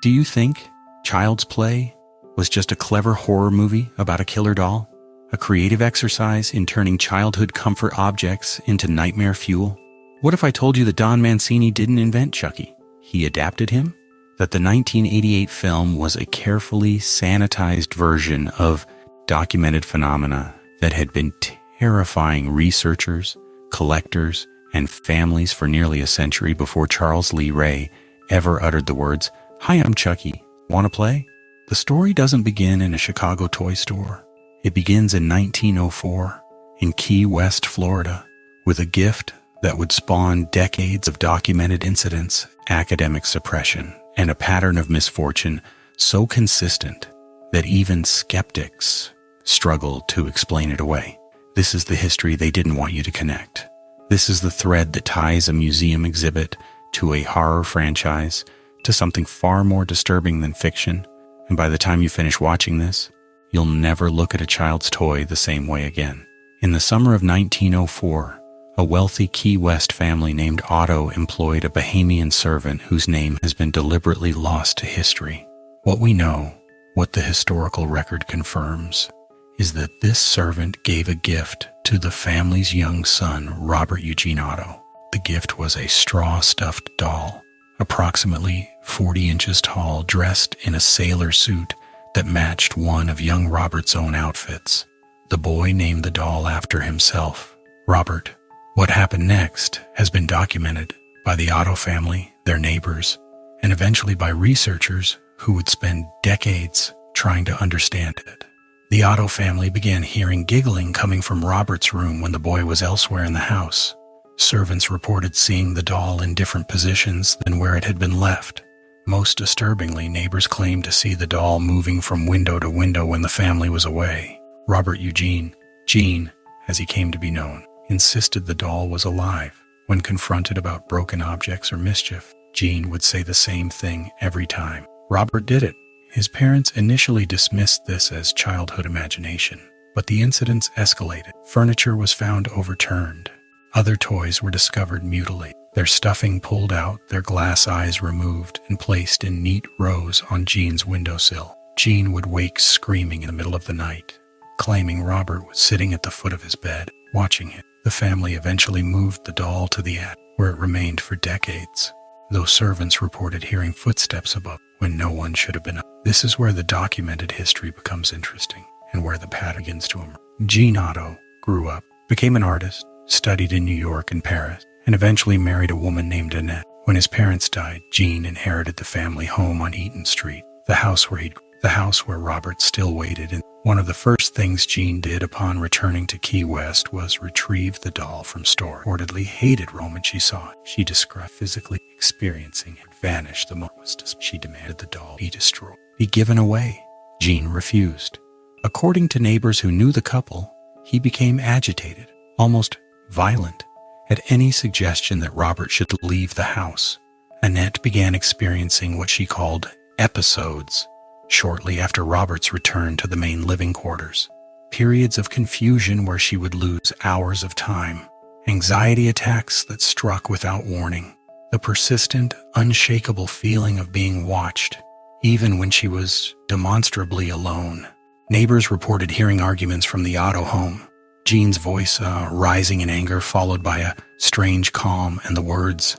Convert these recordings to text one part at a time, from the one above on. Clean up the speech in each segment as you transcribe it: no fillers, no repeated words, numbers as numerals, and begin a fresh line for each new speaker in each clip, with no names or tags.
Do you think Child's Play was just a clever horror movie about a killer doll? A creative exercise in turning childhood comfort objects into nightmare fuel? What if I told you that Don Mancini didn't invent Chucky? He adapted him? That the 1988 film was a carefully sanitized version of documented phenomena that had been terrifying researchers, collectors, and families for nearly a century before Charles Lee Ray ever uttered the words, "Hi, I'm Chucky. Want to play?" The story doesn't begin in a Chicago toy store. It begins in 1904 in Key West, Florida, with a gift that would spawn decades of documented incidents, academic suppression, and a pattern of misfortune so consistent that even skeptics struggle to explain it away. This is the history they didn't want you to connect. This is the thread that ties a museum exhibit to a horror franchise to something far more disturbing than fiction, and by the time you finish watching this, you'll never look at a child's toy the same way again. In the summer of 1904, a wealthy Key West family named Otto employed a Bahamian servant whose name has been deliberately lost to history. What we know, what the historical record confirms, is that this servant gave a gift to the family's young son, Robert Eugene Otto. The gift was a straw-stuffed doll, approximately 40 inches tall, dressed in a sailor suit that matched one of young Robert's own outfits. The boy named the doll after himself, Robert. What happened next has been documented by the Otto family, their neighbors, and eventually by researchers who would spend decades trying to understand it. The Otto family began hearing giggling coming from Robert's room when the boy was elsewhere in the house. Servants reported seeing the doll in different positions than where it had been left. Most disturbingly, neighbors claimed to see the doll moving from window to window when the family was away. Robert Eugene, Gene, as he came to be known, insisted the doll was alive. When confronted about broken objects or mischief, Gene would say the same thing every time. Robert did it. His parents initially dismissed this as childhood imagination, but the incidents escalated. Furniture was found overturned. Other toys were discovered mutilated, their stuffing pulled out, their glass eyes removed and placed in neat rows on Gene's windowsill. Gene would wake screaming in the middle of the night, claiming Robert was sitting at the foot of his bed, watching him. The family eventually moved the doll to the attic, where it remained for decades, though servants reported hearing footsteps above when no one should have been up. This is where the documented history becomes interesting, and where the pattern begins to emerge. Gene Otto grew up, became an artist, studied in New York and Paris, and eventually married a woman named Annette. When his parents died, Gene inherited the family home on Eaton Street, the house where Robert still waited. And one of the first things Gene did upon returning to Key West was retrieve the doll from store. Reportedly hated the moment she saw it. She described physically experiencing it vanish the moment she demanded the doll be destroyed, be given away. Gene refused. According to neighbors who knew the couple, he became agitated, almost violent, at any suggestion that Robert should leave the house. Annette began experiencing what she called episodes shortly after Robert's return to the main living quarters. Periods of confusion where she would lose hours of time, anxiety attacks that struck without warning, the persistent, unshakable feeling of being watched, even when she was demonstrably alone. Neighbors reported hearing arguments from the Otto home, Gene's voice rising in anger, followed by a strange calm and the words,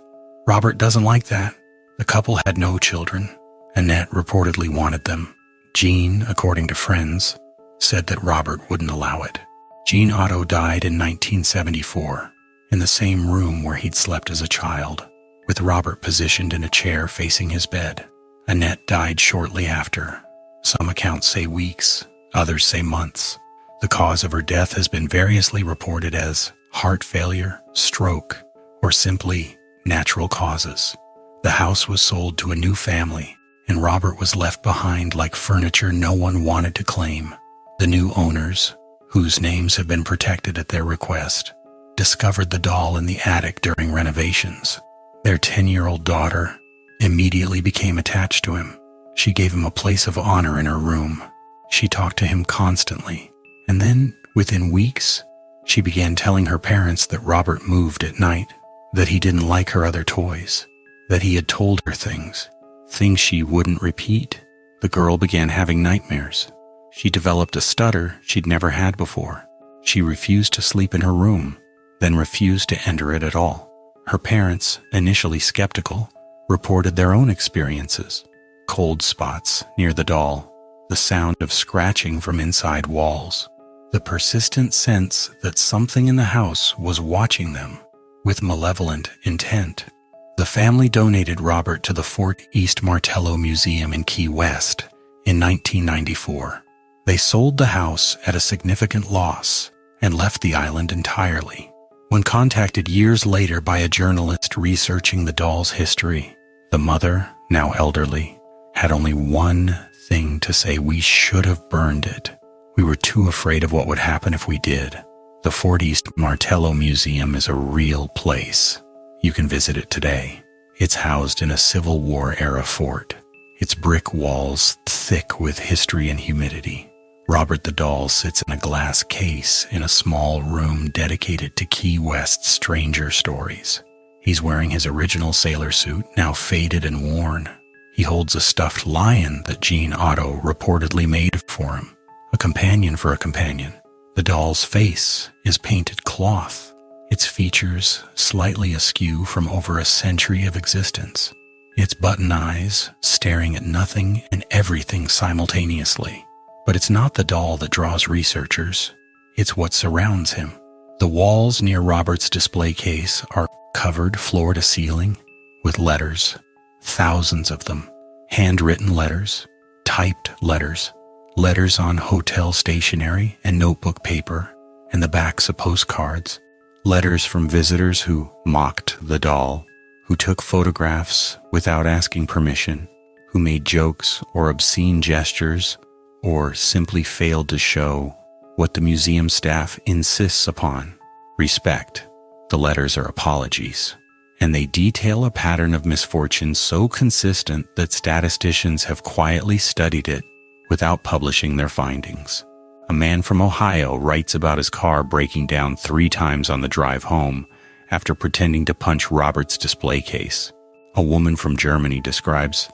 "Robert doesn't like that." The couple had no children. Annette reportedly wanted them. Gene, according to friends, said that Robert wouldn't allow it. Gene Otto died in 1974, in the same room where he'd slept as a child, with Robert positioned in a chair facing his bed. Annette died shortly after. Some accounts say weeks, others say months. The cause of her death has been variously reported as heart failure, stroke, or simply natural causes. The house was sold to a new family, and Robert was left behind like furniture no one wanted to claim. The new owners, whose names have been protected at their request, discovered the doll in the attic during renovations. Their 10-year-old daughter immediately became attached to him. She gave him a place of honor in her room. She talked to him constantly. And then, within weeks, she began telling her parents that Robert moved at night, that he didn't like her other toys, that he had told her things things she wouldn't repeat. The girl began having nightmares. She developed a stutter she'd never had before. She refused to sleep in her room, then refused to enter it at all. Her parents, initially skeptical, reported their own experiences. Cold spots near the doll, the sound of scratching from inside walls, the persistent sense that something in the house was watching them with malevolent intent. The family donated Robert to the Fort East Martello Museum in Key West in 1994. They sold the house at a significant loss and left the island entirely. When contacted years later by a journalist researching the doll's history, the mother, now elderly, had only one thing to say: "We should have burned it. We were too afraid of what would happen if we did." The Fort East Martello Museum is a real place. You can visit it today. It's housed in a Civil War-era fort, its brick walls thick with history and humidity. Robert the doll sits in a glass case in a small room dedicated to Key West's stranger stories. He's wearing his original sailor suit, now faded and worn. He holds a stuffed lion that Jean Otto reportedly made for him, a companion for a companion. The doll's face is painted cloth, its features slightly askew from over a century of existence. Its button eyes staring at nothing and everything simultaneously. But it's not the doll that draws researchers. It's what surrounds him. The walls near Robert's display case are covered floor to ceiling with letters, thousands of them, handwritten letters, typed letters, letters on hotel stationery and notebook paper, and the backs of postcards, letters from visitors who mocked the doll, who took photographs without asking permission, who made jokes or obscene gestures, or simply failed to show what the museum staff insists upon: respect. The letters are apologies, and they detail a pattern of misfortune so consistent that statisticians have quietly studied it without publishing their findings. A man from Ohio writes about his car breaking down 3 times on the drive home after pretending to punch Robert's display case. A woman from Germany describes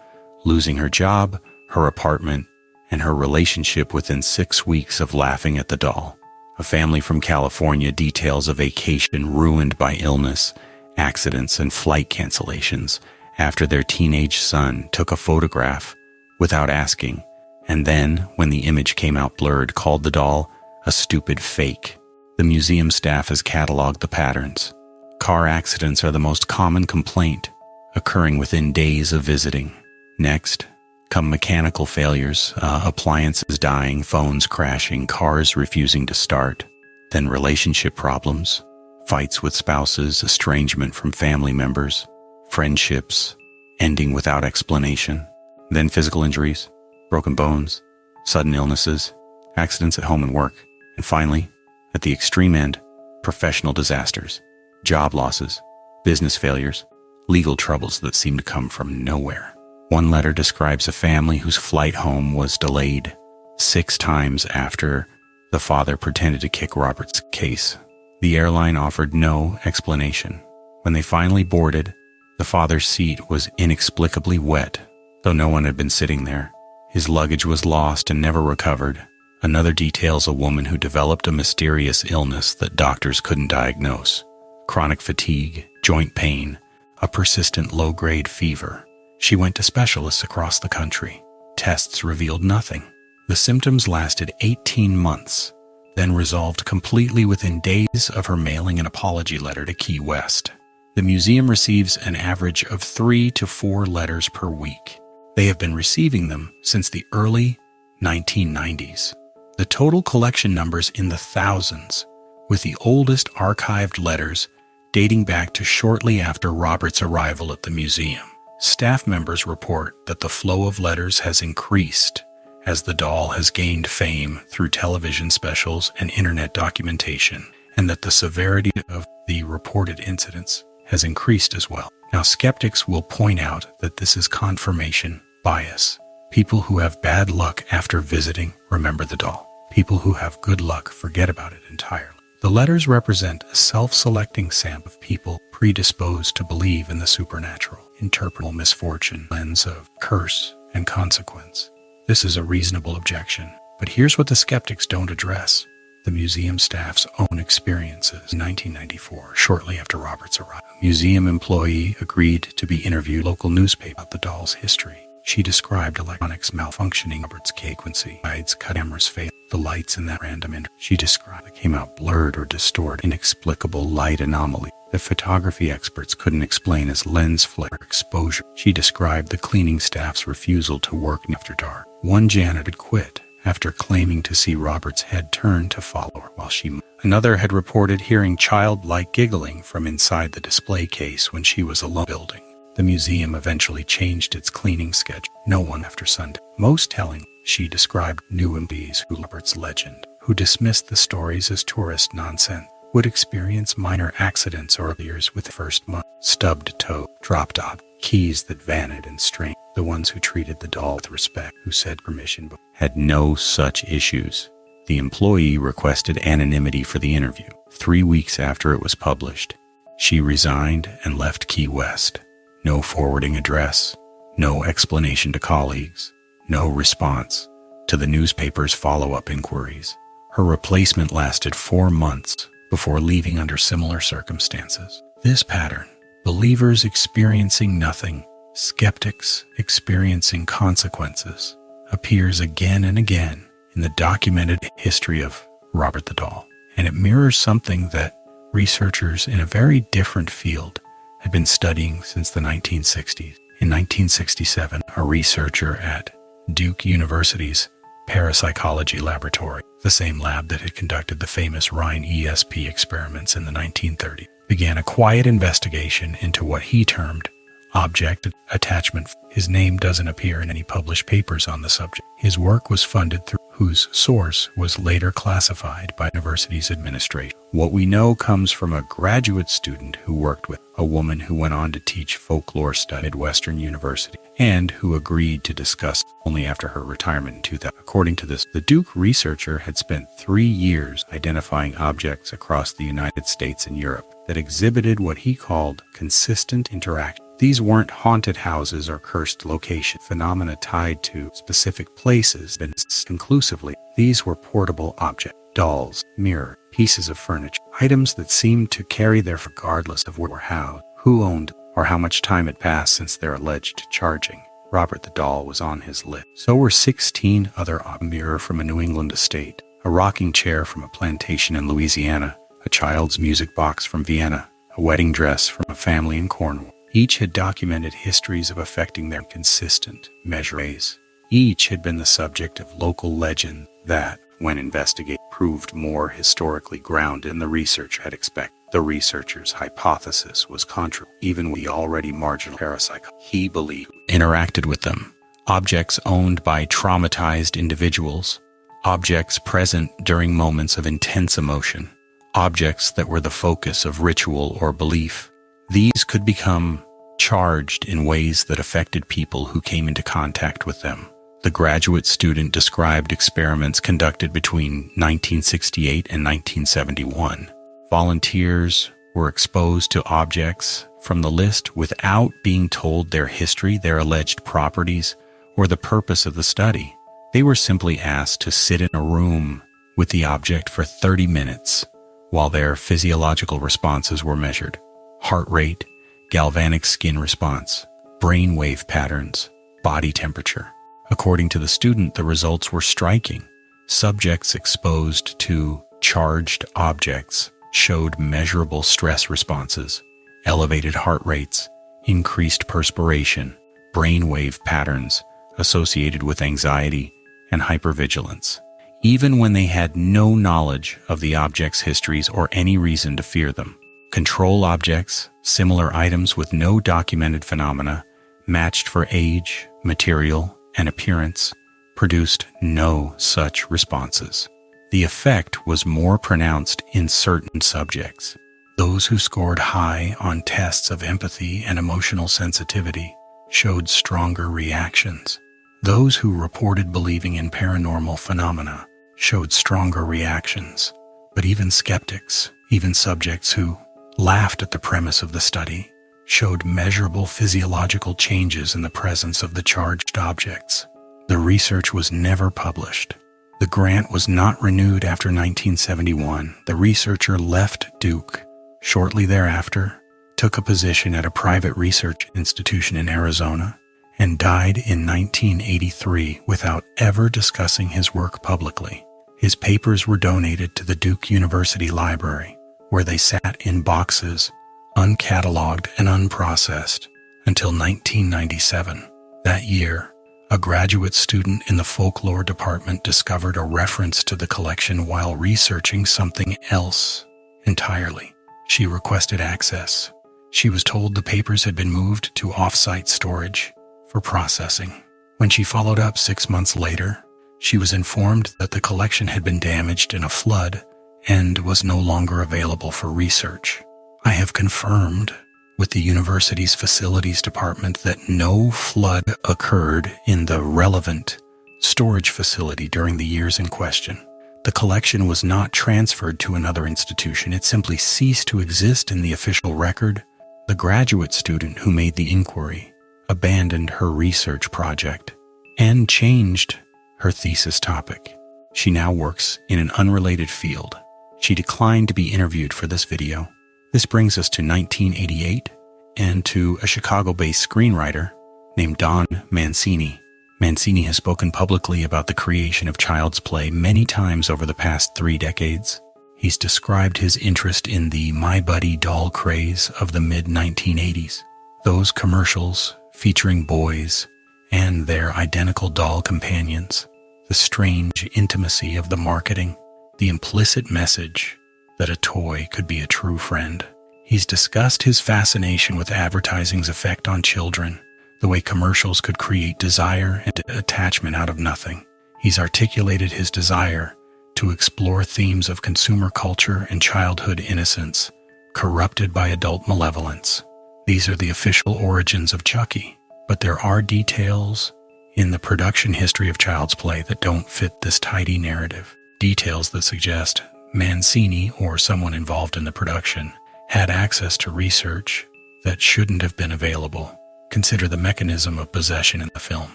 losing her job, her apartment, and her relationship within 6 weeks of laughing at the doll. A family from California details a vacation ruined by illness, accidents, and flight cancellations after their teenage son took a photograph without asking, and then, when the image came out blurred, called the doll a stupid fake. The museum staff has cataloged the patterns. Car accidents are the most common complaint, occurring within days of visiting. Next come mechanical failures, appliances dying, phones crashing, cars refusing to start. Then relationship problems, fights with spouses, estrangement from family members, friendships ending without explanation. Then physical injuries, broken bones, sudden illnesses, accidents at home and work. And finally, at the extreme end, professional disasters, job losses, business failures, legal troubles that seem to come from nowhere. One letter describes a family whose flight home was delayed 6 times after the father pretended to kick Robert's case. The airline offered no explanation. When they finally boarded, the father's seat was inexplicably wet, though no one had been sitting there. His luggage was lost and never recovered. Another details a woman who developed a mysterious illness that doctors couldn't diagnose: chronic fatigue, joint pain, a persistent low-grade fever. She went to specialists across the country. Tests revealed nothing. The symptoms lasted 18 months, then resolved completely within days of her mailing an apology letter to Key West. The museum receives an average of 3 to 4 letters per week. They have been receiving them since the early 1990s. The total collection numbers in the thousands, with the oldest archived letters dating back to shortly after Robert's arrival at the museum. Staff members report that the flow of letters has increased as the doll has gained fame through television specials and internet documentation, and that the severity of the reported incidents has increased as well. Now, skeptics will point out that this is confirmation bias. People who have bad luck after visiting remember the doll. People who have good luck forget about it entirely. The letters represent a self-selecting sample of people predisposed to believe in the supernatural. interpretable misfortune lens of curse and consequence. This is a reasonable objection, but here's what the skeptics don't address: the museum staff's own experiences. In 1994, shortly after Robert's arrival, a museum employee agreed to be interviewed in a local newspaper about the doll's history. She described electronics malfunctioning, Robert's frequency, guides, cameras failed, the lights in that random interview. She described it came out blurred or distorted, inexplicable light anomaly that photography experts couldn't explain as lens flare exposure. She described the cleaning staff's refusal to work after dark. One janitor had quit after claiming to see Robert's head turn to follow her while she moved. Another had reported hearing childlike giggling from inside the display case when she was alone in the building. The museum eventually changed its cleaning schedule. No one after Sunday. Most telling, she described new employees who Robert's legend, who dismissed the stories as tourist nonsense, would experience minor accidents or failures with the first month. Stubbed toe, dropped off, keys that vanished and strained. The ones who treated the doll with respect, who said permission, but had no such issues. The employee requested anonymity for the interview. 3 weeks after it was published, she resigned and left Key West. No forwarding address, no explanation to colleagues, no response to the newspaper's follow-up inquiries. Her replacement lasted 4 months before leaving under similar circumstances. This pattern, believers experiencing nothing, skeptics experiencing consequences, appears again and again in the documented history of Robert the Doll, and it mirrors something that researchers in a very different field had been studying since the 1960s. In 1967, a researcher at Duke University's Parapsychology Laboratory, the same lab that had conducted the famous Rhine ESP experiments in the 1930s, began a quiet investigation into what he termed object attachment. His name doesn't appear in any published papers on the subject. His work was funded through whose source was later classified by the university's administration. What we know comes from a graduate student who worked with a woman who went on to teach folklore study at Western University and who agreed to discuss only after her retirement in 2000. According to this, the Duke researcher had spent 3 years identifying objects across the United States and Europe that exhibited what he called consistent interaction. These weren't haunted houses or cursed locations, phenomena tied to specific places, but conclusively, these were portable objects, dolls, mirror, pieces of furniture, items that seemed to carry there regardless of where or how, who owned, or how much time had passed since their alleged charging. Robert the Doll was on his list. So were 16 other objects: a mirror from a New England estate, a rocking chair from a plantation in Louisiana, a child's music box from Vienna, a wedding dress from a family in Cornwall. Each had documented histories of affecting their consistent measures. Each had been the subject of local legend that, when investigated, proved more historically grounded than the researcher had expected. The researcher's hypothesis was contrary, even with the already marginal parapsychology he believed interacted with them. Objects owned by traumatized individuals, objects present during moments of intense emotion, objects that were the focus of ritual or belief. These could become charged in ways that affected people who came into contact with them. The graduate student described experiments conducted between 1968 and 1971. Volunteers were exposed to objects from the list without being told their history, their alleged properties, or the purpose of the study. They were simply asked to sit in a room with the object for 30 minutes while their physiological responses were measured. Heart rate, galvanic skin response, brain wave patterns, body temperature. According to the student, the results were striking. Subjects exposed to charged objects showed measurable stress responses, elevated heart rates, increased perspiration, brain wave patterns associated with anxiety and hypervigilance, even when they had no knowledge of the object's histories or any reason to fear them. Control objects, similar items with no documented phenomena, matched for age, material, and appearance, produced no such responses. The effect was more pronounced in certain subjects. Those who scored high on tests of empathy and emotional sensitivity showed stronger reactions. Those who reported believing in paranormal phenomena showed stronger reactions. But even skeptics, even subjects who laughed at the premise of the study, showed measurable physiological changes in the presence of the charged objects. The research was never published. The grant was not renewed after 1971. The researcher left Duke shortly thereafter, took a position at a private research institution in Arizona, and died in 1983 without ever discussing his work publicly. His papers were donated to the Duke University Library, where they sat in boxes, uncatalogued and unprocessed, until 1997. That year, a graduate student in the folklore department discovered a reference to the collection while researching something else entirely. She requested access. She was told the papers had been moved to off-site storage for processing. When she followed up 6 months later, she was informed that the collection had been damaged in a flood and was no longer available for research. I have confirmed with the university's facilities department that no flood occurred in the relevant storage facility during the years in question. The collection was not transferred to another institution. It simply ceased to exist in the official record. The graduate student who made the inquiry abandoned her research project and changed her thesis topic. She now works in an unrelated field. She declined to be interviewed for this video. This brings us to 1988 and to a Chicago-based screenwriter named Don Mancini. Mancini has spoken publicly about the creation of Child's Play many times over the past 3 decades. He's described his interest in the My Buddy doll craze of the mid-1980s. Those commercials featuring boys and their identical doll companions, the strange intimacy of the marketing, the implicit message that a toy could be a true friend. He's discussed his fascination with advertising's effect on children, the way commercials could create desire and attachment out of nothing. He's articulated his desire to explore themes of consumer culture and childhood innocence, corrupted by adult malevolence. These are the official origins of Chucky, but there are details in the production history of Child's Play that don't fit this tidy narrative. Details that suggest Mancini, or someone involved in the production, had access to research that shouldn't have been available. Consider the mechanism of possession in the film.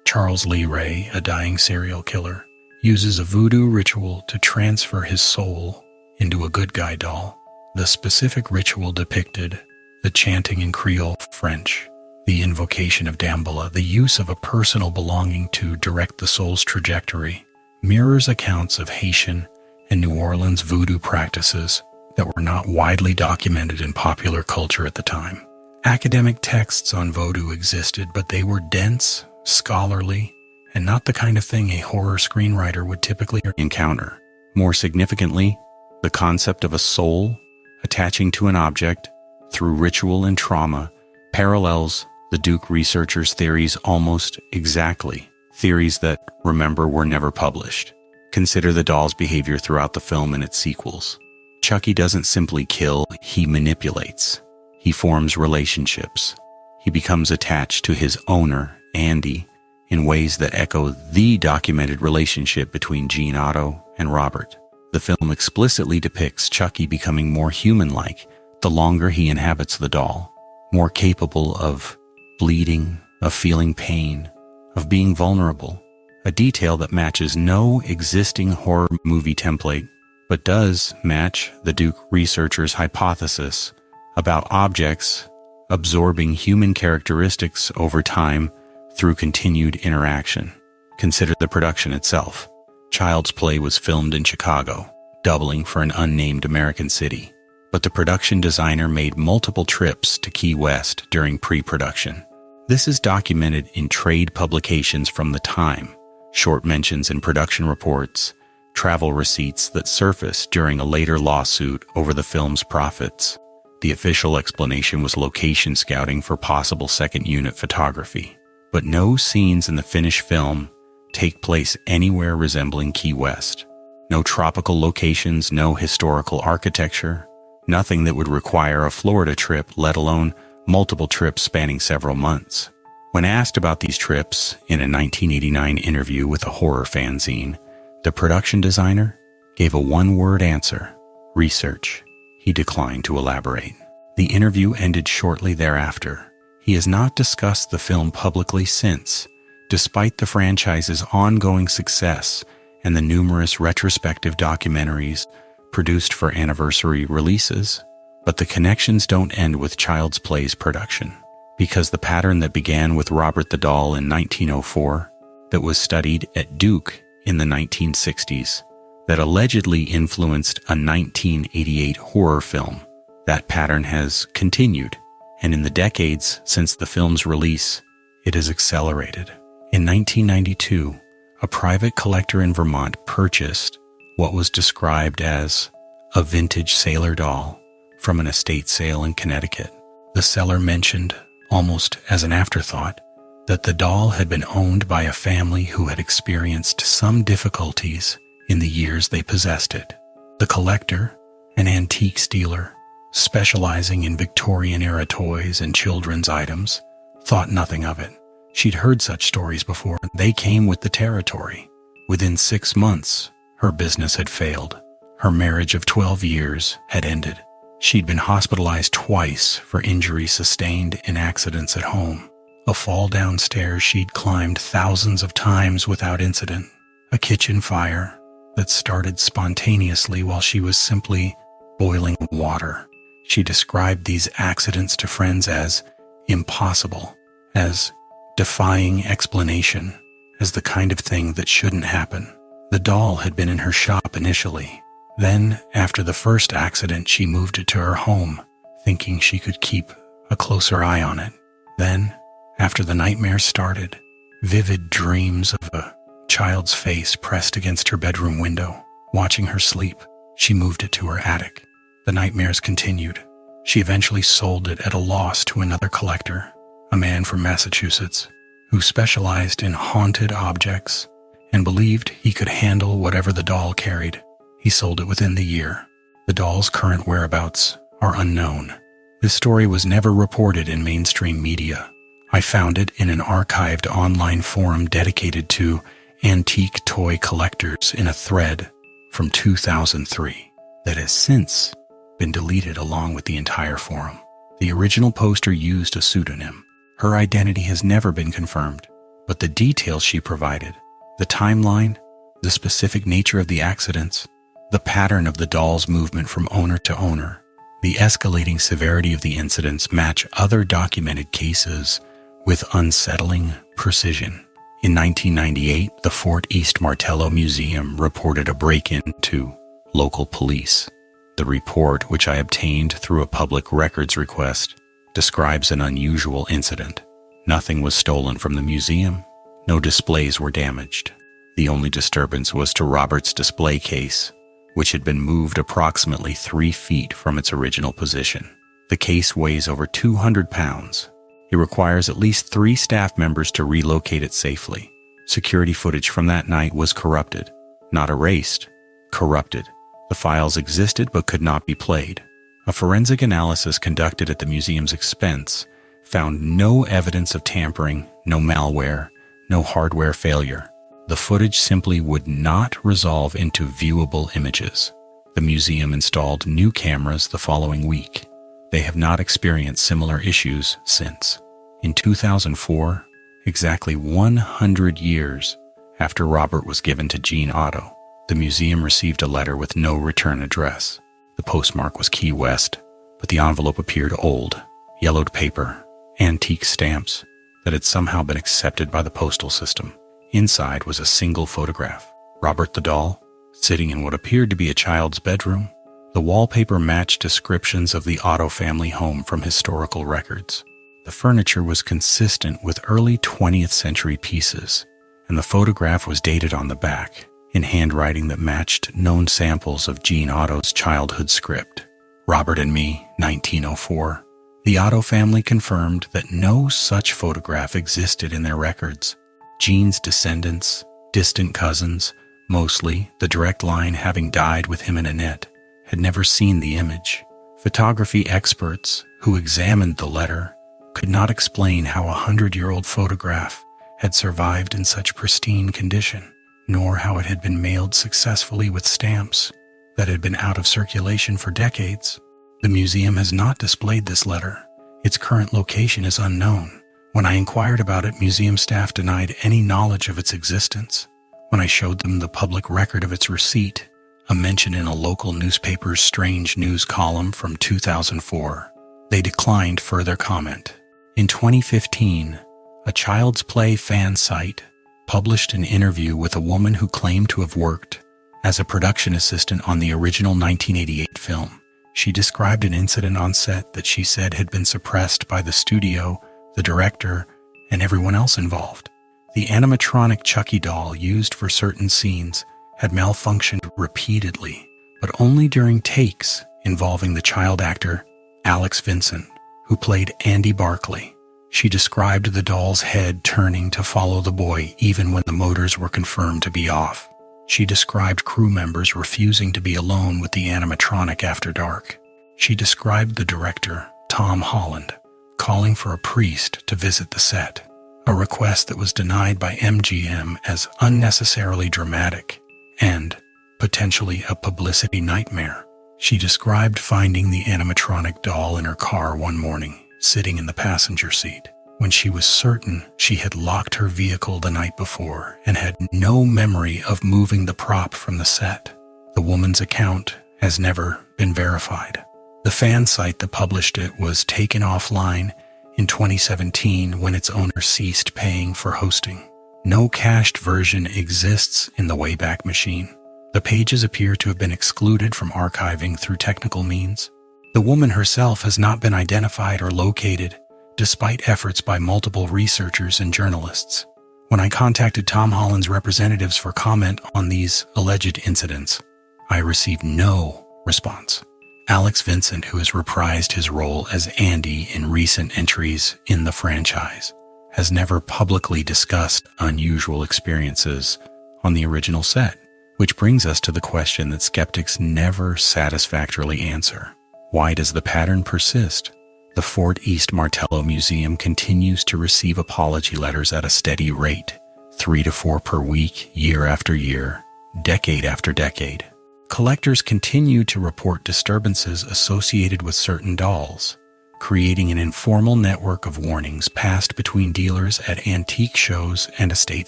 Charles Lee Ray, a dying serial killer, uses a voodoo ritual to transfer his soul into a good guy doll. The specific ritual depicted the chanting in Creole French, the invocation of Damballa, the use of a personal belonging to direct the soul's trajectory, mirrors accounts of Haitian and New Orleans voodoo practices that were not widely documented in popular culture at the time. Academic texts on voodoo existed, but they were dense, scholarly, and not the kind of thing a horror screenwriter would typically encounter. More significantly, the concept of a soul attaching to an object through ritual and trauma parallels the Duke researchers' theories almost exactly, theories that, remember, were never published. Consider the doll's behavior throughout the film and its sequels. Chucky doesn't simply kill, he manipulates. He forms relationships. He becomes attached to his owner, Andy, in ways that echo the documented relationship between Jean Otto and Robert. The film explicitly depicts Chucky becoming more human-like the longer he inhabits the doll, more capable of bleeding, of feeling pain, of being vulnerable, a detail that matches no existing horror movie template, but does match the Duke researchers' hypothesis about objects absorbing human characteristics over time through continued interaction. Consider the production itself. Child's Play was filmed in Chicago, doubling for an unnamed American city, but the production designer made multiple trips to Key West during pre-production. This is documented in trade publications from the time, short mentions in production reports, travel receipts that surfaced during a later lawsuit over the film's profits. The official explanation was location scouting for possible second unit photography, but no scenes in the finished film take place anywhere resembling Key West. No tropical locations, no historical architecture, nothing that would require a Florida trip, let alone multiple trips spanning several months. When asked about these trips in a 1989 interview with a horror fanzine, the production designer gave a one-word answer: research. He declined to elaborate. The interview ended shortly thereafter. He has not discussed the film publicly since, despite the franchise's ongoing success and the numerous retrospective documentaries produced for anniversary releases. But the connections don't end with Child's Play's production, because the pattern that began with Robert the Doll in 1904, that was studied at Duke in the 1960s, that allegedly influenced a 1988 horror film, that pattern has continued, and in the decades since the film's release, it has accelerated. In 1992, a private collector in Vermont purchased what was described as a vintage sailor doll from an estate sale in Connecticut. The seller mentioned, almost as an afterthought, that the doll had been owned by a family who had experienced some difficulties in the years they possessed it. The collector, an antiques dealer specializing in Victorian-era toys and children's items, thought nothing of it. She'd heard such stories before. They came with the territory. Within 6 months, her business had failed. Her marriage of 12 years had ended. She'd been hospitalized twice for injuries sustained in accidents at home. A fall downstairs she'd climbed thousands of times without incident. A kitchen fire that started spontaneously while she was simply boiling water. She described these accidents to friends as impossible, as defying explanation, as the kind of thing that shouldn't happen. The doll had been in her shop initially. Then, after the first accident, she moved it to her home, thinking she could keep a closer eye on it. Then, after the nightmare started, vivid dreams of a child's face pressed against her bedroom window, watching her sleep, she moved it to her attic. The nightmares continued. She eventually sold it at a loss to another collector, a man from Massachusetts, who specialized in haunted objects and believed he could handle whatever the doll carried. He sold it within the year. The doll's current whereabouts are unknown. This story was never reported in mainstream media. I found it in an archived online forum dedicated to antique toy collectors in a thread from 2003 that has since been deleted along with the entire forum. The original poster used a pseudonym. Her identity has never been confirmed, but the details she provided, the timeline, the specific nature of the accidents, the pattern of the doll's movement from owner to owner, the escalating severity of the incidents match other documented cases with unsettling precision. In 1998, the Fort East Martello Museum reported a break-in to local police. The report, which I obtained through a public records request, describes an unusual incident. Nothing was stolen from the museum. No displays were damaged. The only disturbance was to Robert's display case, which had been moved approximately 3 feet from its original position. The case weighs over 200 pounds. It requires at least 3 staff members to relocate it safely. Security footage from that night was corrupted. Not erased, corrupted. The files existed but could not be played. A forensic analysis conducted at the museum's expense found no evidence of tampering, no malware, no hardware failure. The footage simply would not resolve into viewable images. The museum installed new cameras the following week. They have not experienced similar issues since. In 2004, exactly 100 years after Robert was given to Jean Otto, the museum received a letter with no return address. The postmark was Key West, but the envelope appeared old, yellowed paper, antique stamps that had somehow been accepted by the postal system. Inside was a single photograph. Robert the doll, sitting in what appeared to be a child's bedroom. The wallpaper matched descriptions of the Otto family home from historical records. The furniture was consistent with early 20th century pieces, and the photograph was dated on the back, in handwriting that matched known samples of Jean Otto's childhood script. Robert and me, 1904. The Otto family confirmed that no such photograph existed in their records. Jean's descendants, distant cousins, mostly the direct line having died with him in Annette, had never seen the image. Photography experts who examined the letter could not explain how a 100-year-old photograph had survived in such pristine condition, nor how it had been mailed successfully with stamps that had been out of circulation for decades. The museum has not displayed this letter. Its current location is unknown. When I inquired about it, museum staff denied any knowledge of its existence. When I showed them the public record of its receipt, a mention in a local newspaper's strange news column from 2004, they declined further comment. In 2015, a Child's Play fan site published an interview with a woman who claimed to have worked as a production assistant on the original 1988 film. She described an incident on set that she said had been suppressed by the studio, the director, and everyone else involved. The animatronic Chucky doll used for certain scenes had malfunctioned repeatedly, but only during takes involving the child actor Alex Vincent, who played Andy Barclay. She described the doll's head turning to follow the boy even when the motors were confirmed to be off. She described crew members refusing to be alone with the animatronic after dark. She described the director, Tom Holland, calling for a priest to visit the set, a request that was denied by MGM as unnecessarily dramatic and potentially a publicity nightmare. She described finding the animatronic doll in her car one morning, sitting in the passenger seat, when she was certain she had locked her vehicle the night before and had no memory of moving the prop from the set. The woman's account has never been verified. The fan site that published it was taken offline in 2017 when its owner ceased paying for hosting. No cached version exists in the Wayback Machine. The pages appear to have been excluded from archiving through technical means. The woman herself has not been identified or located, despite efforts by multiple researchers and journalists. When I contacted Tom Holland's representatives for comment on these alleged incidents, I received no response. Alex Vincent, who has reprised his role as Andy in recent entries in the franchise, has never publicly discussed unusual experiences on the original set, which brings us to the question that skeptics never satisfactorily answer. Why does the pattern persist? The Fort East Martello Museum continues to receive apology letters at a steady rate, 3 to 4 per week, year after year, decade after decade. Collectors continue to report disturbances associated with certain dolls, creating an informal network of warnings passed between dealers at antique shows and estate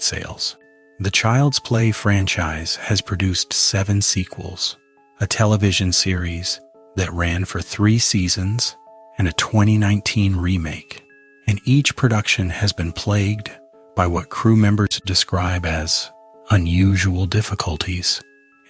sales. The Child's Play franchise has produced 7 sequels, a television series that ran for 3 seasons, and a 2019 remake, and each production has been plagued by what crew members describe as unusual difficulties,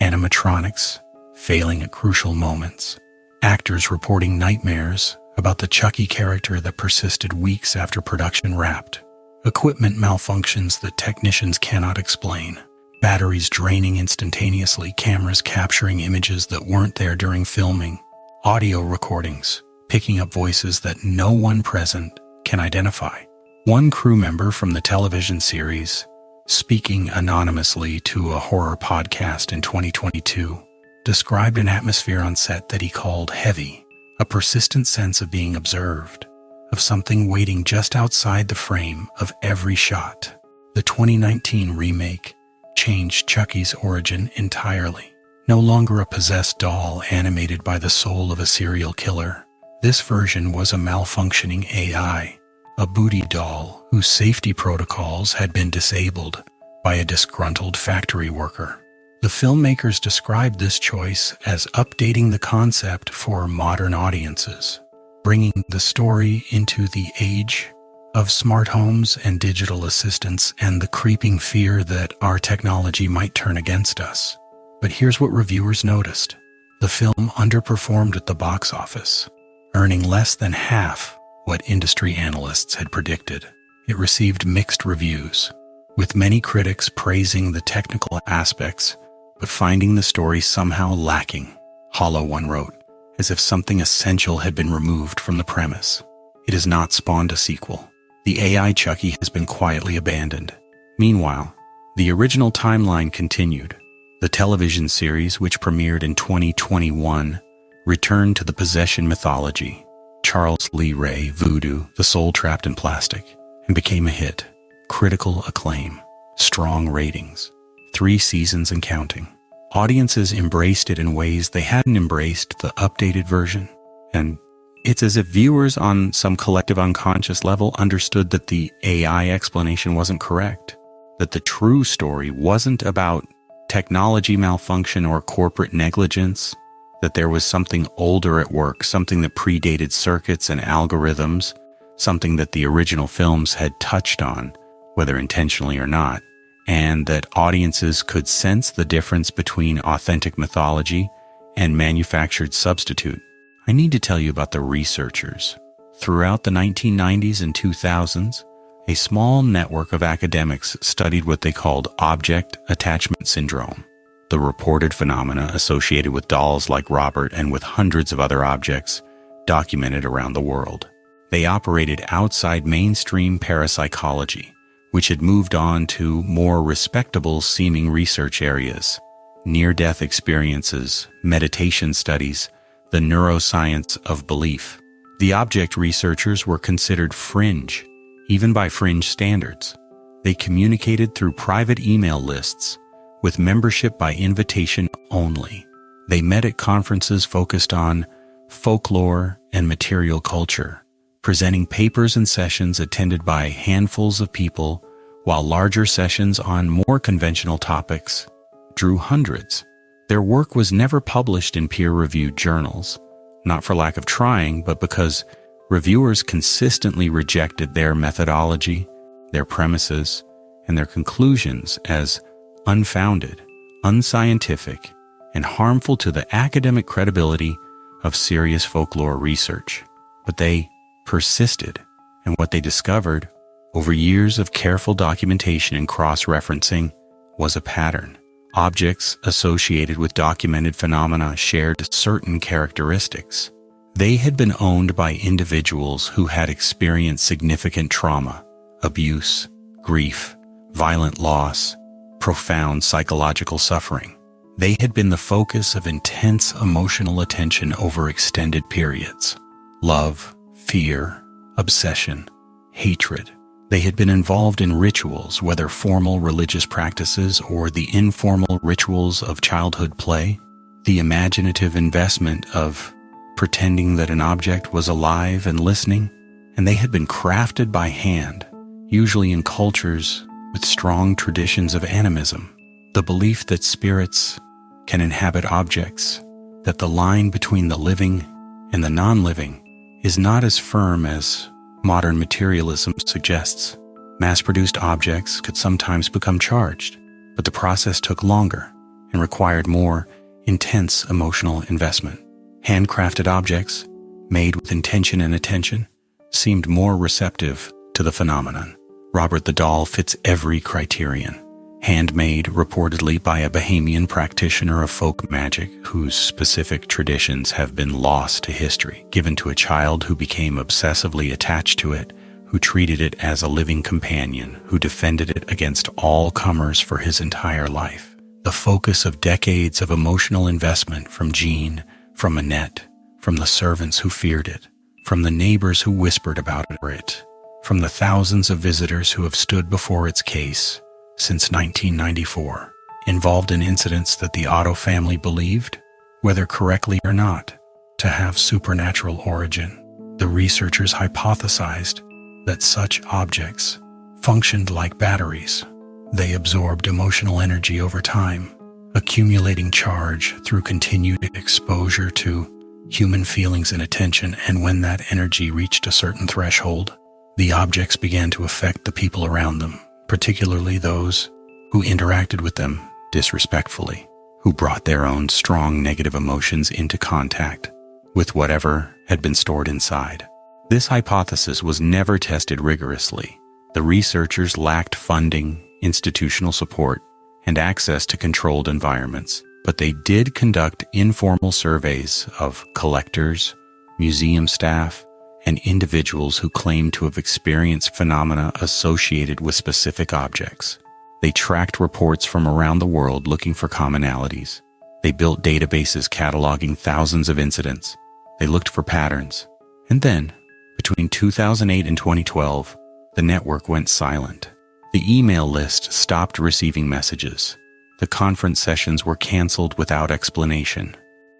animatronics failing at crucial moments, actors reporting nightmares about the Chucky character that persisted weeks after production wrapped, equipment malfunctions that technicians cannot explain, batteries draining instantaneously, cameras capturing images that weren't there during filming, audio recordings picking up voices that no one present can identify. One crew member from the television series, speaking anonymously to a horror podcast in 2022, described an atmosphere on set that he called heavy, a persistent sense of being observed, of something waiting just outside the frame of every shot. The 2019 remake changed Chucky's origin entirely. No longer a possessed doll animated by the soul of a serial killer, this version was a malfunctioning AI, a booty doll whose safety protocols had been disabled by a disgruntled factory worker. The filmmakers described this choice as updating the concept for modern audiences, bringing the story into the age of smart homes and digital assistants and the creeping fear that our technology might turn against us. But here's what reviewers noticed. The film underperformed at the box office, earning less than half what industry analysts had predicted. It received mixed reviews, with many critics praising the technical aspects, but finding the story somehow lacking. Hollow One wrote, as if something essential had been removed from the premise. It has not spawned a sequel. The AI Chucky has been quietly abandoned. Meanwhile, the original timeline continued. The television series, which premiered in 2021, returned to the possession mythology, Charles Lee Ray, Voodoo, the soul trapped in plastic, and became a hit. Critical acclaim, strong ratings, 3 seasons and counting. Audiences embraced it in ways they hadn't embraced the updated version, And it's as if viewers on some collective unconscious level understood that the AI explanation wasn't correct, that the true story wasn't about technology malfunction or corporate negligence, that there was something older at work, something that predated circuits and algorithms, something that the original films had touched on, whether intentionally or not, and that audiences could sense the difference between authentic mythology and manufactured substitute. I need to tell you about the researchers. Throughout the 1990s and 2000s, a small network of academics studied what they called object attachment syndrome, the reported phenomena associated with dolls like Robert and with hundreds of other objects documented around the world. They operated outside mainstream parapsychology, which had moved on to more respectable-seeming research areas, near-death experiences, meditation studies, the neuroscience of belief. The object researchers were considered fringe, even by fringe standards. They communicated through private email lists, with membership by invitation only. They met at conferences focused on folklore and material culture, presenting papers and sessions attended by handfuls of people, while larger sessions on more conventional topics drew hundreds. Their work was never published in peer-reviewed journals, not for lack of trying, but because reviewers consistently rejected their methodology, their premises, and their conclusions as unfounded, unscientific, and harmful to the academic credibility of serious folklore research. But they persisted, and what they discovered, over years of careful documentation and cross-referencing, was a pattern. Objects associated with documented phenomena shared certain characteristics. They had been owned by individuals who had experienced significant trauma, abuse, grief, violent loss, profound psychological suffering. They had been the focus of intense emotional attention over extended periods. Love, fear, obsession, hatred. They had been involved in rituals, whether formal religious practices or the informal rituals of childhood play. The imaginative investment of pretending that an object was alive and listening, and they had been crafted by hand, usually in cultures with strong traditions of animism. The belief that spirits can inhabit objects, that the line between the living and the non-living is not as firm as modern materialism suggests. Mass-produced objects could sometimes become charged, but the process took longer and required more intense emotional investment. Handcrafted objects, made with intention and attention, seemed more receptive to the phenomenon. Robert the doll fits every criterion. Handmade reportedly by a Bahamian practitioner of folk magic whose specific traditions have been lost to history, given to a child who became obsessively attached to it, who treated it as a living companion, who defended it against all comers for his entire life. The focus of decades of emotional investment from Jean, from Annette, from the servants who feared it, from the neighbors who whispered about it, from the thousands of visitors who have stood before its case since 1994, involved in incidents that the Otto family believed, whether correctly or not, to have supernatural origin. The researchers hypothesized that such objects functioned like batteries. They absorbed emotional energy over time, accumulating charge through continued exposure to human feelings and attention, and when that energy reached a certain threshold, the objects began to affect the people around them, particularly those who interacted with them disrespectfully, who brought their own strong negative emotions into contact with whatever had been stored inside. This hypothesis was never tested rigorously. The researchers lacked funding, institutional support, and access to controlled environments, but they did conduct informal surveys of collectors, museum staff, and individuals who claimed to have experienced phenomena associated with specific objects. They tracked reports from around the world looking for commonalities. They built databases cataloging thousands of incidents. They looked for patterns. And then, between 2008 and 2012, the network went silent. The email list stopped receiving messages. The conference sessions were canceled without explanation.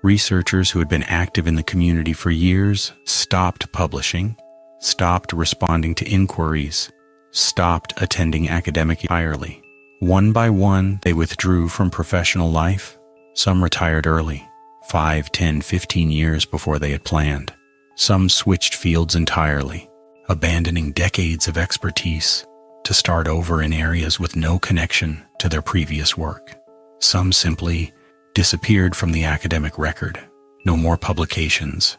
Researchers who had been active in the community for years stopped publishing, stopped responding to inquiries, stopped attending academic entirely. One by one, they withdrew from professional life. Some retired early, 5, 10, 15 years before they had planned. Some switched fields entirely, abandoning decades of expertise to start over in areas with no connection to their previous work. Some simply disappeared from the academic record. No more publications,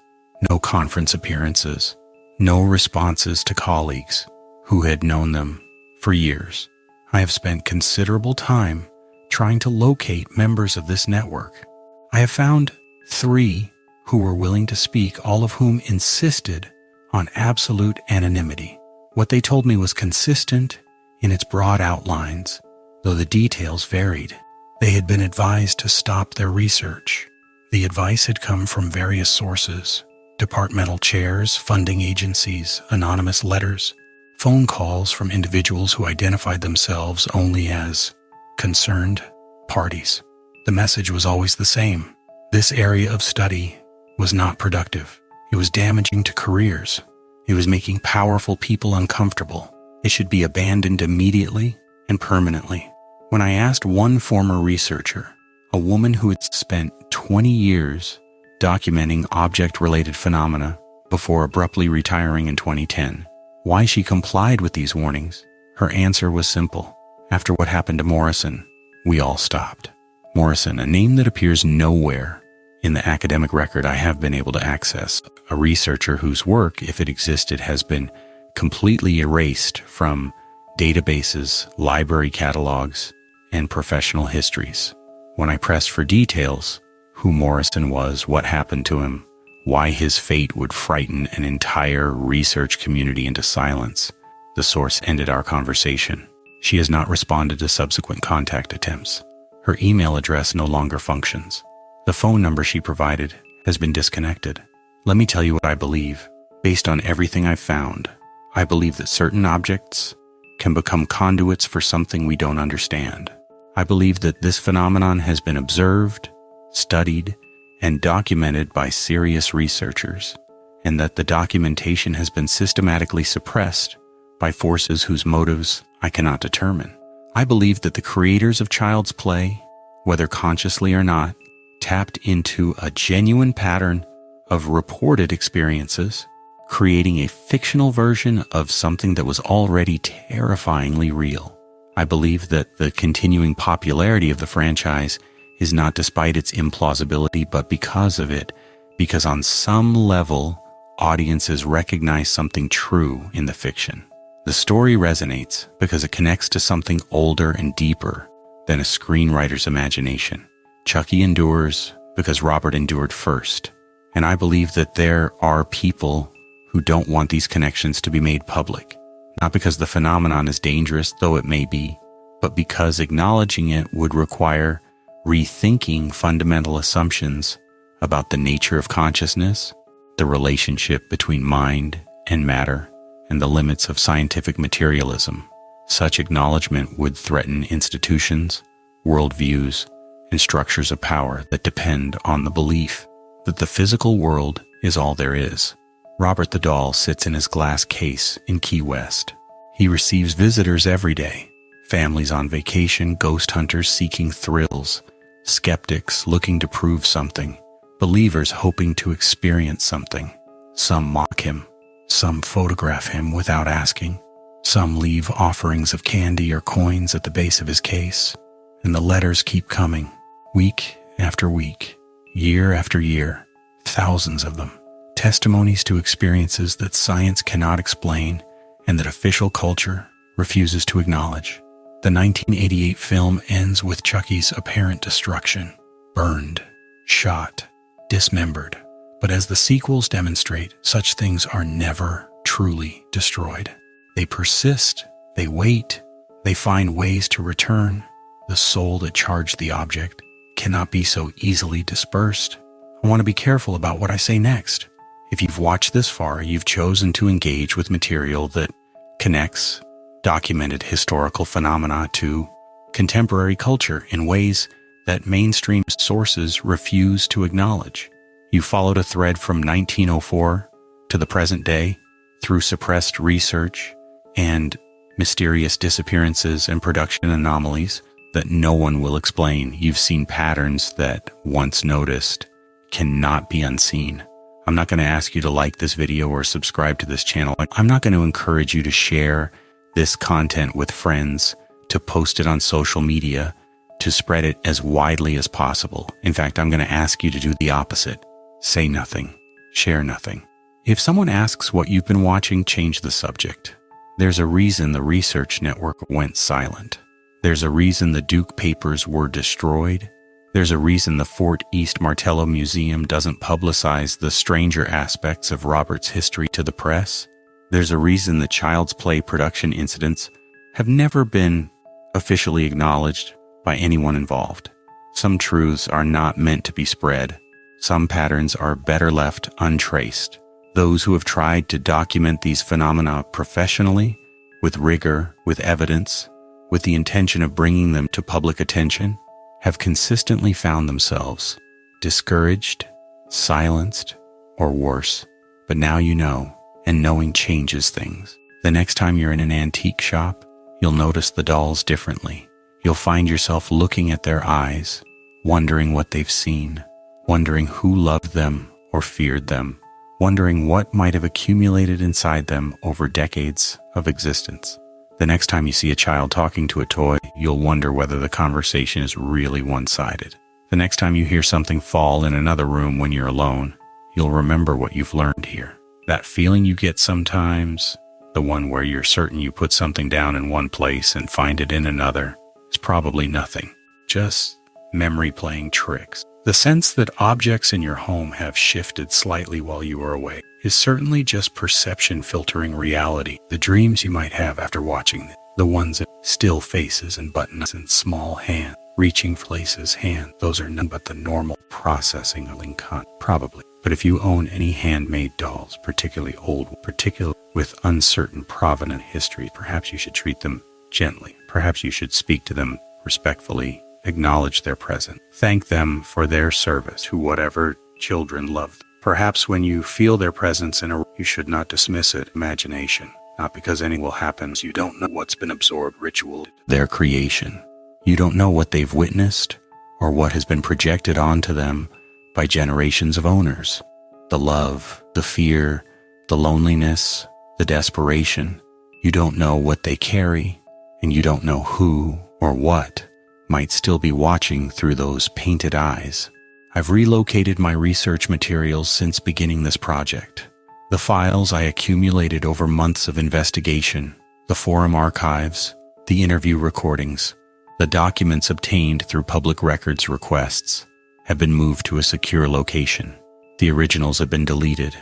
no conference appearances, no responses to colleagues who had known them for years. I have spent considerable time trying to locate members of this network. I have found 3 who were willing to speak, all of whom insisted on absolute anonymity. What they told me was consistent in its broad outlines, though the details varied. They had been advised to stop their research. The advice had come from various sources: departmental chairs, funding agencies, anonymous letters, phone calls from individuals who identified themselves only as concerned parties. The message was always the same. This area of study was not productive. It was damaging to careers. It was making powerful people uncomfortable. It should be abandoned immediately and permanently. When I asked one former researcher, a woman who had spent 20 years documenting object-related phenomena before abruptly retiring in 2010, why she complied with these warnings, her answer was simple. After what happened to Morrison, we all stopped. Morrison, a name that appears nowhere in the academic record I have been able to access, a researcher whose work, if it existed, has been completely erased from databases, library catalogs, and professional histories. When I pressed for details, who Morrison was, what happened to him, why his fate would frighten an entire research community into silence, the source ended our conversation. She has not responded to subsequent contact attempts. Her email address no longer functions. The phone number she provided has been disconnected. Let me tell you what I believe. Based on everything I've found, I believe that certain objects can become conduits for something we don't understand. I believe that this phenomenon has been observed, studied, and documented by serious researchers, and that the documentation has been systematically suppressed by forces whose motives I cannot determine. I believe that the creators of Child's Play, whether consciously or not, tapped into a genuine pattern of reported experiences, creating a fictional version of something that was already terrifyingly real. I believe that the continuing popularity of the franchise is not despite its implausibility, but because of it, because on some level, audiences recognize something true in the fiction. The story resonates because it connects to something older and deeper than a screenwriter's imagination. Chucky endures because Robert endured first, and I believe that there are people who don't want these connections to be made public. Not because the phenomenon is dangerous, though it may be, but because acknowledging it would require rethinking fundamental assumptions about the nature of consciousness, the relationship between mind and matter, and the limits of scientific materialism. Such acknowledgement would threaten institutions, worldviews, and structures of power that depend on the belief that the physical world is all there is. Robert the doll sits in his glass case in Key West. He receives visitors every day, families on vacation, ghost hunters seeking thrills, skeptics looking to prove something, believers hoping to experience something. Some mock him, some photograph him without asking, some leave offerings of candy or coins at the base of his case, and the letters keep coming, week after week, year after year, thousands of them. Testimonies to experiences that science cannot explain and that official culture refuses to acknowledge. The 1988 film ends with Chucky's apparent destruction, burned, shot, dismembered. But as the sequels demonstrate, such things are never truly destroyed. They persist, they wait, they find ways to return. The soul that charged the object cannot be so easily dispersed. I want to be careful about what I say next. If you've watched this far, you've chosen to engage with material that connects documented historical phenomena to contemporary culture in ways that mainstream sources refuse to acknowledge. You followed a thread from 1904 to the present day through suppressed research and mysterious disappearances and production anomalies that no one will explain. You've seen patterns that, once noticed, cannot be unseen. I'm not going to ask you to like this video or subscribe to this channel. I'm not going to encourage you to share this content with friends, to post it on social media, to spread it as widely as possible. In fact, I'm going to ask you to do the opposite. Say nothing. Share nothing. If someone asks what you've been watching, change the subject. There's a reason the research network went silent. There's a reason the Duke papers were destroyed. There's a reason the Fort East Martello Museum doesn't publicize the stranger aspects of Robert's history to the press. There's a reason the Child's Play production incidents have never been officially acknowledged by anyone involved. Some truths are not meant to be spread. Some patterns are better left untraced. Those who have tried to document these phenomena professionally, with rigor, with evidence, with the intention of bringing them to public attention, have consistently found themselves discouraged, silenced, or worse. But now you know, and knowing changes things. The next time you're in an antique shop, you'll notice the dolls differently. You'll find yourself looking at their eyes, wondering what they've seen, wondering who loved them or feared them, wondering what might have accumulated inside them over decades of existence. The next time you see a child talking to a toy, you'll wonder whether the conversation is really one-sided. The next time you hear something fall in another room when you're alone, you'll remember what you've learned here. That feeling you get sometimes, the one where you're certain you put something down in one place and find it in another, is probably nothing, just memory playing tricks. The sense that objects in your home have shifted slightly while you were away is certainly just perception filtering reality. The dreams you might have after watching it, the ones in still faces and buttons and small hands, reaching places, those are none but the normal processing of Lincoln, probably. But if you own any handmade dolls, particularly old, particularly with uncertain provenance history, perhaps you should treat them gently. Perhaps you should speak to them respectfully, acknowledge their presence, thank them for their service, who whatever children love. Perhaps when you feel their presence you should not dismiss it. Imagination, not because anything will happen. You don't know what's been absorbed, ritual, their creation. You don't know what they've witnessed or what has been projected onto them by generations of owners. The love, the fear, the loneliness, the desperation. You don't know what they carry, and you don't know who or what might still be watching through those painted eyes. I've relocated my research materials since beginning this project. The files I accumulated over months of investigation, the forum archives, the interview recordings, the documents obtained through public records requests, have been moved to a secure location. The originals have been deleted,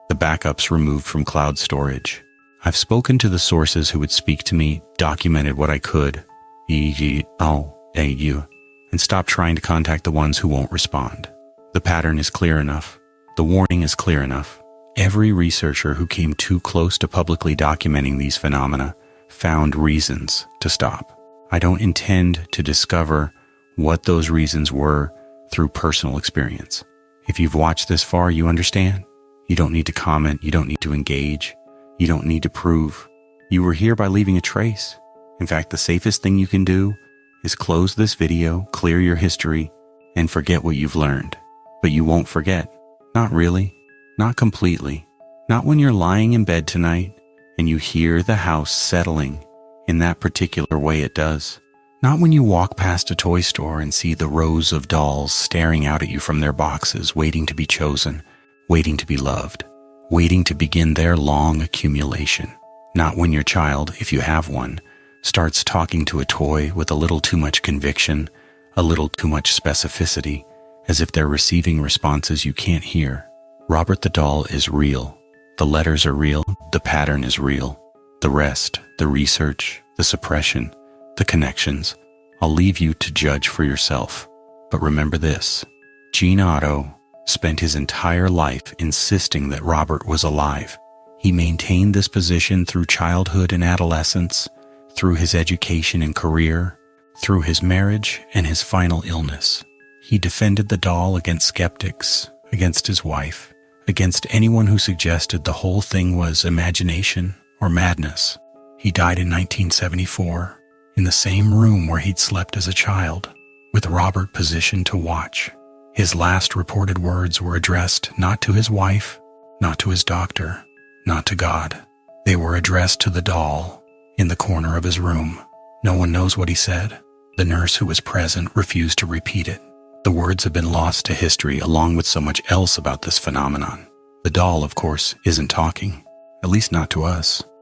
the backups removed from cloud storage. I've spoken to the sources who would speak to me, documented what I could, e.g., and stopped trying to contact the ones who won't respond. The pattern is clear enough. The warning is clear enough. Every researcher who came too close to publicly documenting these phenomena found reasons to stop. I don't intend to discover what those reasons were through personal experience. If you've watched this far, you understand. You don't need to comment. You don't need to engage. You don't need to prove. You were here by leaving a trace. In fact, the safest thing you can do is close this video, clear your history, and forget what you've learned. But you won't forget. Not really. Not completely. Not when you're lying in bed tonight and you hear the house settling in that particular way it does. Not when you walk past a toy store and see the rows of dolls staring out at you from their boxes, waiting to be chosen, waiting to be loved, waiting to begin their long accumulation. Not when your child, if you have one, starts talking to a toy with a little too much conviction, a little too much specificity, as if they're receiving responses you can't hear. Robert the doll is real. The letters are real. The pattern is real. The rest, the research, the suppression, the connections, I'll leave you to judge for yourself. But remember this, Gene Otto spent his entire life insisting that Robert was alive. He maintained this position through childhood and adolescence, through his education and career, Through his marriage and his final illness, he defended the doll against skeptics, against his wife, against anyone who suggested the whole thing was imagination or madness. He died in 1974, in the same room where he'd slept as a child, with Robert positioned to watch. His last reported words were addressed not to his wife, not to his doctor, not to God. They were addressed to the doll in the corner of his room. No one knows what he said. The nurse who was present refused to repeat it. The words have been lost to history along with so much else about this phenomenon. The doll, of course, isn't talking, at least not to us.